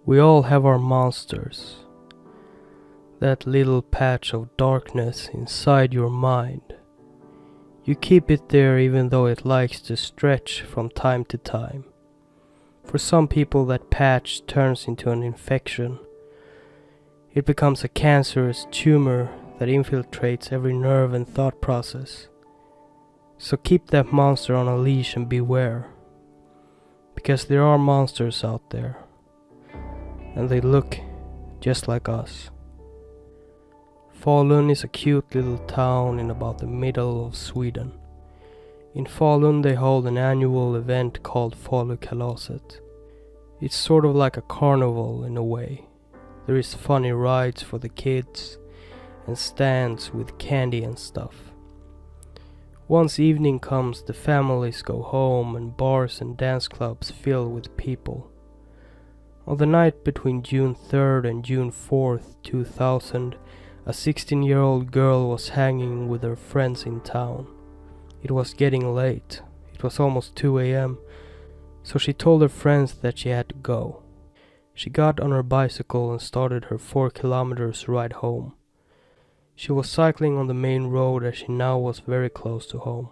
We all have our monsters. That little patch of darkness inside your mind. You keep it there even though it likes to stretch from time to time. For some people that patch turns into an infection. It becomes a cancerous tumor that infiltrates every nerve and thought process. So keep that monster on a leash and beware. Because there are monsters out there. And they look just like us. Falun is a cute little town in about the middle of Sweden. In Falun they hold an annual event called Falukalaset. It's sort of like a carnival in a way. There is funny rides for the kids and stands with candy and stuff. Once evening comes, the families go home and bars and dance clubs fill with people. On the night between June 3rd and June 4th, 2000, a 16-year-old girl was hanging with her friends in town. It was getting late. It was almost 2 a.m., so she told her friends that she had to go. She got on her bicycle and started her 4 kilometers ride home. She was cycling on the main road as she now was very close to home.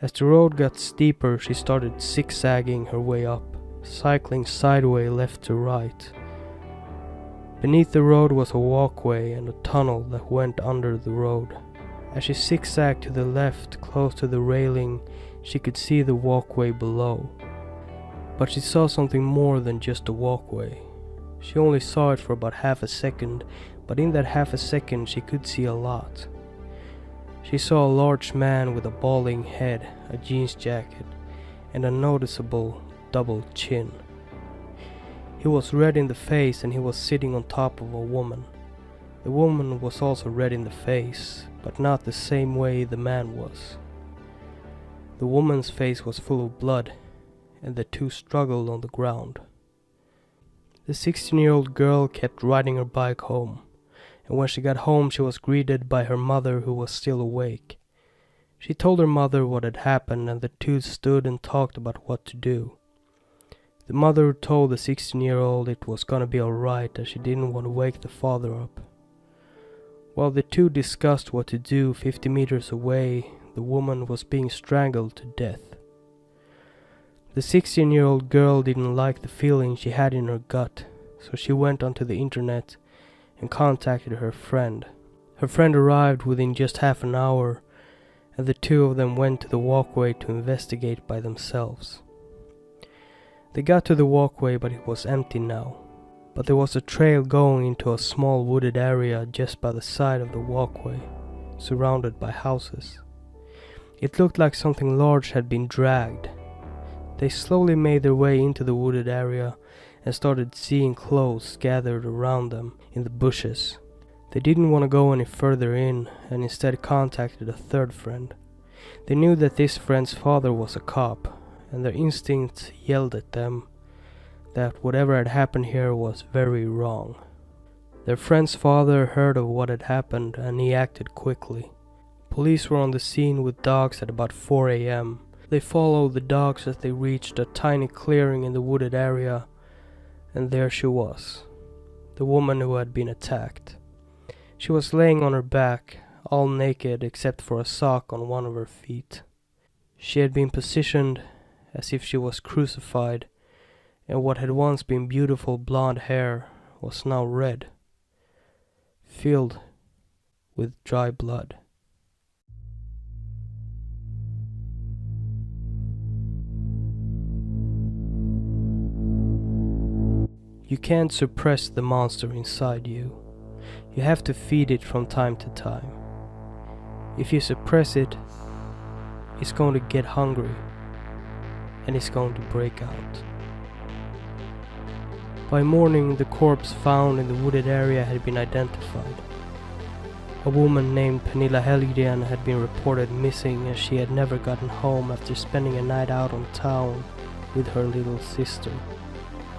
As the road got steeper, she started zigzagging her way up, cycling sideways left to right. Beneath the road was a walkway and a tunnel that went under the road. As she zigzagged to the left, close to the railing, she could see the walkway below. But she saw something more than just a walkway. She only saw it for about half a second, but in that half a second she could see a lot. She saw a large man with a balding head, a jeans jacket, and a noticeable double chin. He was red in the face and he was sitting on top of a woman. The woman was also red in the face, but not the same way the man was. The woman's face was full of blood, and the two struggled on the ground. The 16-year-old girl kept riding her bike home, and when she got home she was greeted by her mother, who was still awake. She told her mother what had happened, and the two stood and talked about what to do. The mother told the 16-year-old it was gonna be alright, as she didn't want to wake the father up. While the two discussed what to do, 50 meters away, the woman was being strangled to death. The 16-year-old girl didn't like the feeling she had in her gut, so she went onto the internet and contacted her friend. Her friend arrived within just half an hour, and the two of them went to the walkway to investigate by themselves. They got to the walkway, but it was empty now. But there was a trail going into a small wooded area just by the side of the walkway, surrounded by houses. It looked like something large had been dragged. They slowly made their way into the wooded area and started seeing clothes gathered around them in the bushes. They didn't want to go any further in and instead contacted a third friend. They knew that this friend's father was a cop, and their instincts yelled at them that whatever had happened here was very wrong. Their friend's father heard of what had happened and he acted quickly. Police were on the scene with dogs at about 4 a.m. They followed the dogs as they reached a tiny clearing in the wooded area, and there she was, the woman who had been attacked. She was laying on her back, all naked except for a sock on one of her feet. She had been positioned as if she was crucified, and what had once been beautiful blonde hair was now red, filled with dry blood. You can't suppress the monster inside you. You have to feed it from time to time. If you suppress it, it's going to get hungry and it's going to break out. By morning, the corpse found in the wooded area had been identified. A woman named Pernilla had been reported missing, as she had never gotten home after spending a night out on town with her little sister.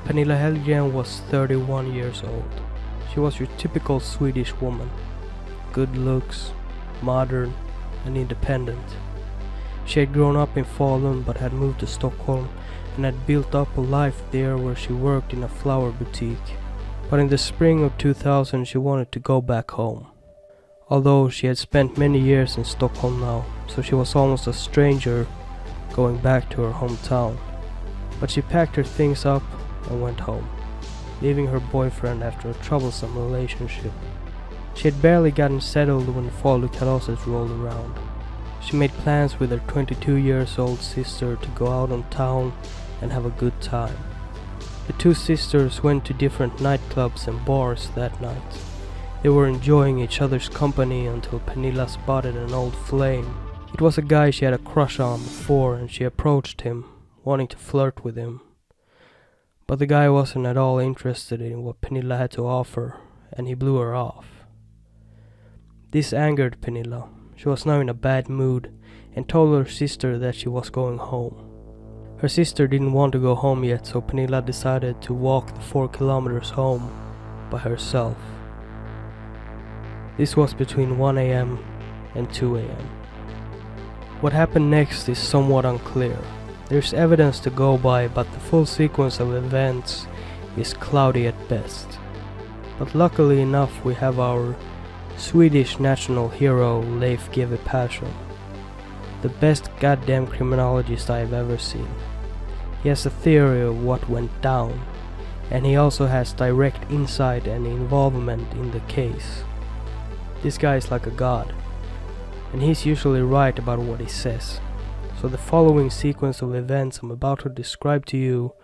Pernilla was 31 years old. She was your typical Swedish woman. Good looks, modern and independent. She had grown up in Falun but had moved to Stockholm and had built up a life there where she worked in a flower boutique. But in the spring of 2000 she wanted to go back home. Although she had spent many years in Stockholm now, so she was almost a stranger going back to her hometown. But she packed her things up and went home, leaving her boyfriend after a troublesome relationship. She had barely gotten settled when the Falukalaset rolled around. She made plans with her 22 years old sister to go out on town and have a good time. The two sisters went to different nightclubs and bars that night. They were enjoying each other's company until Pernilla spotted an old flame. It was a guy she had a crush on before, and she approached him, wanting to flirt with him. But the guy wasn't at all interested in what Pernilla had to offer, and he blew her off. This angered Pernilla. She was now in a bad mood and told her sister that she was going home. Her sister didn't want to go home yet, so Pernilla decided to walk the 4 kilometers home by herself. This was between 1 a.m. and 2 a.m. What happened next is somewhat unclear. There's evidence to go by, but the full sequence of events is cloudy at best. But luckily enough we have our Swedish national hero Leif GW Persson, the best goddamn criminologist I've ever seen. He has a theory of what went down, and he also has direct insight and involvement in the case. This guy is like a god, and he's usually right about what he says. So the following sequence of events I'm about to describe to you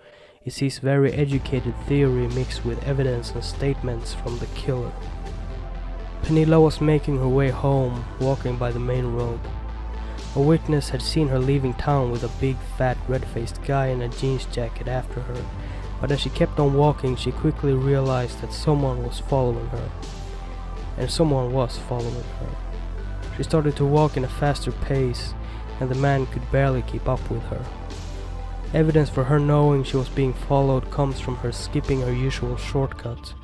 is his very educated theory mixed with evidence and statements from the killer. Pernilla was making her way home, walking by the main road. A witness had seen her leaving town with a big fat red-faced guy in a jeans jacket after her, but as she kept on walking she quickly realized that someone was following her. And someone was following her. She started to walk in a faster pace, and the man could barely keep up with her. Evidence for her knowing she was being followed comes from her skipping her usual shortcut.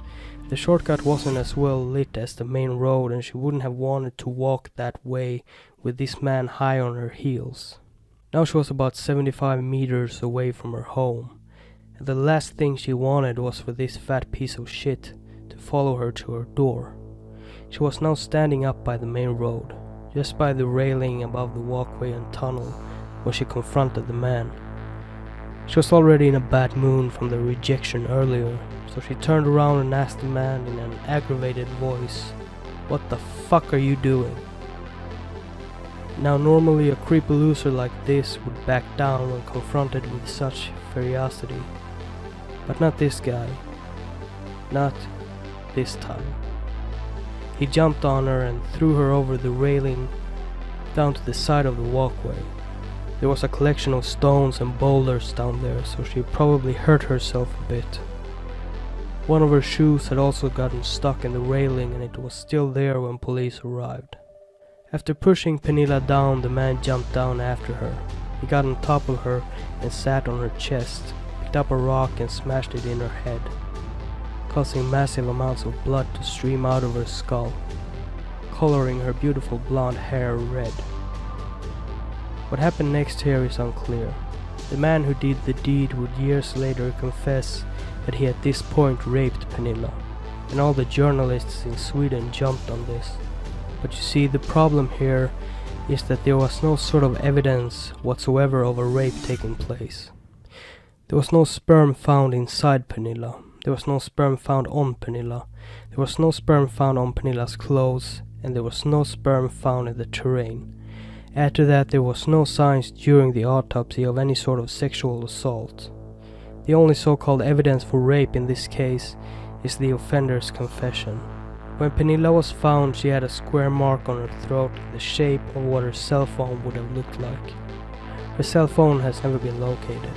The shortcut wasn't as well lit as the main road, and she wouldn't have wanted to walk that way with this man high on her heels. Now she was about 75 meters away from her home, and the last thing she wanted was for this fat piece of shit to follow her to her door. She was now standing up by the main road, just by the railing above the walkway and tunnel, when she confronted the man. She was already in a bad mood from the rejection earlier, so she turned around and asked the man in an aggravated voice, "What the fuck are you doing?" Now normally a creepy loser like this would back down when confronted with such ferocity. But not this guy. Not this time. He jumped on her and threw her over the railing down to the side of the walkway. There was a collection of stones and boulders down there, so she probably hurt herself a bit. One of her shoes had also gotten stuck in the railing, and it was still there when police arrived. After pushing Pernilla down, the man jumped down after her. He got on top of her and sat on her chest, picked up a rock and smashed it in her head, causing massive amounts of blood to stream out of her skull, coloring her beautiful blonde hair red. What happened next here is unclear. The man who did the deed would years later confess that he at this point raped Pernilla, and all the journalists in Sweden jumped on this. But you see, the problem here is that there was no sort of evidence whatsoever of a rape taking place. There was no sperm found inside Pernilla. There was no sperm found on Pernilla. There was no sperm found on Pernilla's clothes, and there was no sperm found in the terrain. Add to that, there was no signs during the autopsy of any sort of sexual assault. The only so-called evidence for rape in this case is the offender's confession. When Pernilla was found, she had a square mark on her throat, the shape of what her cell phone would have looked like. Her cell phone has never been located,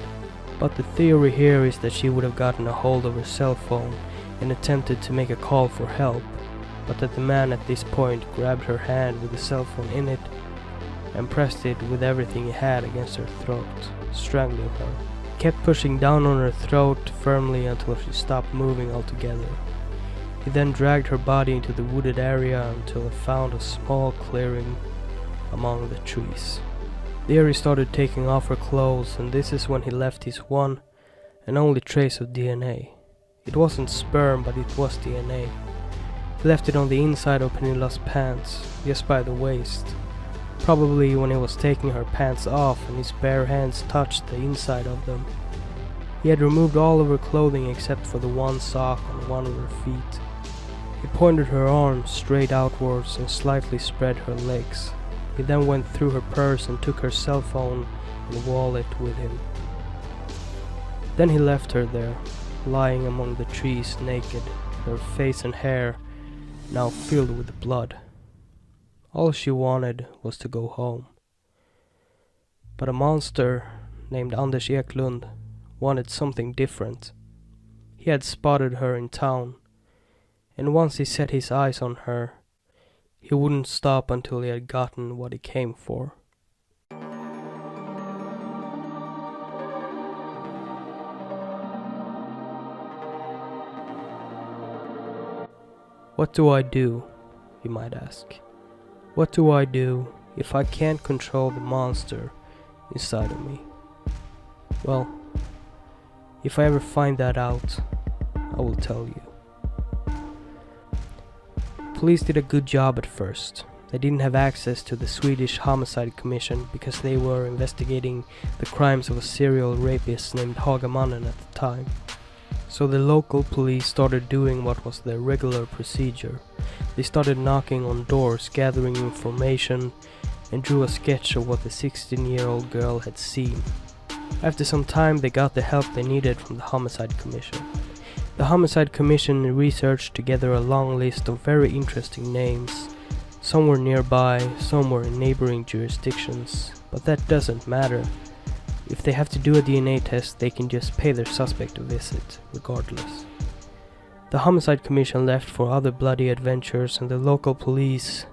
but the theory here is that she would have gotten a hold of her cell phone and attempted to make a call for help, but that the man at this point grabbed her hand with the cell phone in it and pressed it with everything he had against her throat, strangling her. He kept pushing down on her throat firmly until she stopped moving altogether. He then dragged her body into the wooded area until he found a small clearing among the trees. There he started taking off her clothes, and this is when he left his one and only trace of DNA. It wasn't sperm, but it was DNA. He left it on the inside of Pernilla's pants, just by the waist. Probably when he was taking her pants off and his bare hands touched the inside of them. He had removed all of her clothing except for the one sock on one of her feet. He pointed her arms straight outwards and slightly spread her legs. He then went through her purse and took her cell phone and wallet with him. Then he left her there, lying among the trees naked, her face and hair now filled with blood. All she wanted was to go home. But a monster named Anders Eklund wanted something different. He had spotted her in town, and once he set his eyes on her, he wouldn't stop until he had gotten what he came for. What do I do, you might ask? What do I do if I can't control the monster inside of me? Well, if I ever find that out, I will tell you. Police did a good job at first. They didn't have access to the Swedish Homicide Commission because they were investigating the crimes of a serial rapist named Hagamannen at the time. So the local police started doing what was their regular procedure. They started knocking on doors, gathering information, and drew a sketch of what the 16-year-old girl had seen. After some time they got the help they needed from the Homicide Commission. The Homicide Commission researched together a long list of very interesting names. Some were nearby, some were in neighboring jurisdictions, but that doesn't matter. If they have to do a DNA test, they can just pay their suspect a visit, regardless. The Homicide Commission left for other bloody adventures, and the local police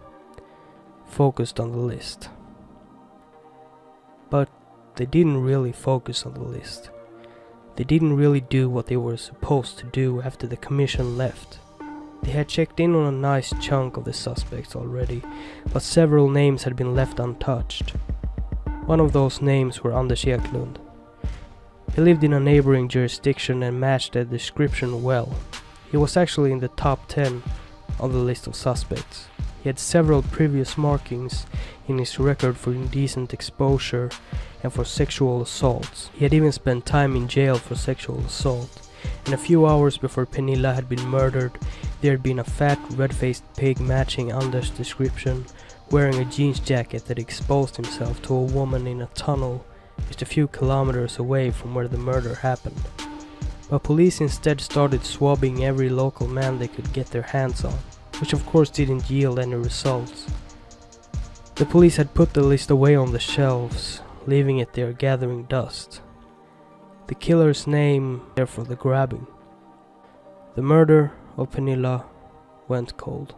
focused on the list. But they didn't really focus on the list. They didn't really do what they were supposed to do after the commission left. They had checked in on a nice chunk of the suspects already, but several names had been left untouched. One of those names were Anders Eklund. He lived in a neighboring jurisdiction and matched the description well. He was actually in the top 10 on the list of suspects. He had several previous markings in his record for indecent exposure and for sexual assaults. He had even spent time in jail for sexual assault. And a few hours before Pernilla had been murdered, there had been a fat, red-faced pig matching Anders' description, wearing a jeans jacket that exposed himself to a woman in a tunnel just a few kilometers away from where the murder happened. But police instead started swabbing every local man they could get their hands on, which of course didn't yield any results. The police had put the list away on the shelves, leaving it there gathering dust. The killer's name there for the grabbing. The murder of Pernilla went cold.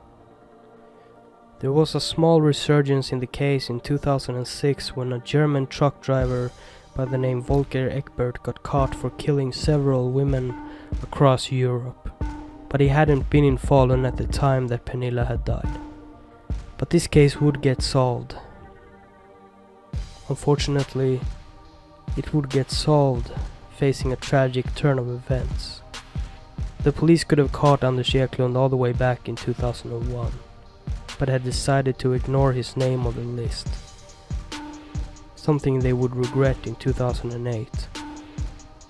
There was a small resurgence in the case in 2006 when a German truck driver by the name Volker Ekbert got caught for killing several women across Europe, but he hadn't been in Falun at the time that Pernilla had died. But this case would get solved. Unfortunately, it would get solved, facing a tragic turn of events. The police could have caught Anders Eklund all the way back in 2001, but had decided to ignore his name on the list. Something they would regret in 2008.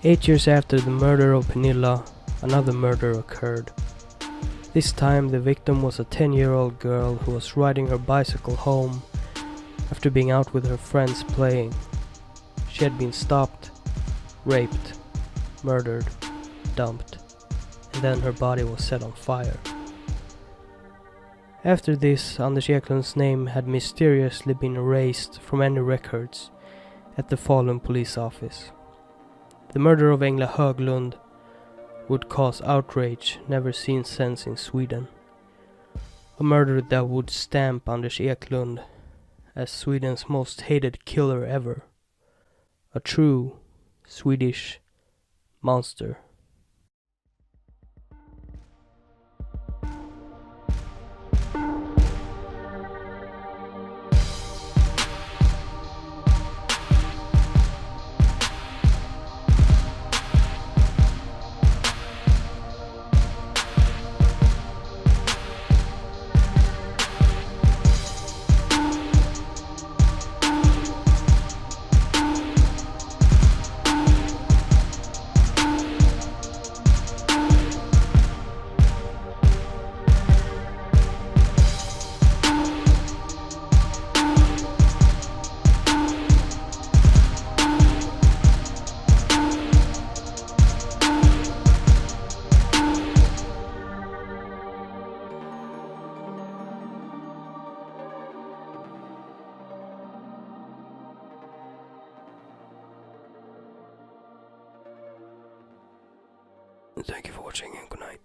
8 years after the murder of Pernilla, another murder occurred. This time the victim was a 10-year-old girl who was riding her bicycle home after being out with her friends playing. She had been stopped, raped, murdered, dumped, and then her body was set on fire. After this, Anders Eklund's name had mysteriously been erased from any records at the Falun police office. The murder of Engla Höglund would cause outrage never seen since in Sweden. A murder that would stamp Anders Eklund as Sweden's most hated killer ever. A true Swedish monster. Thank you for watching and good night.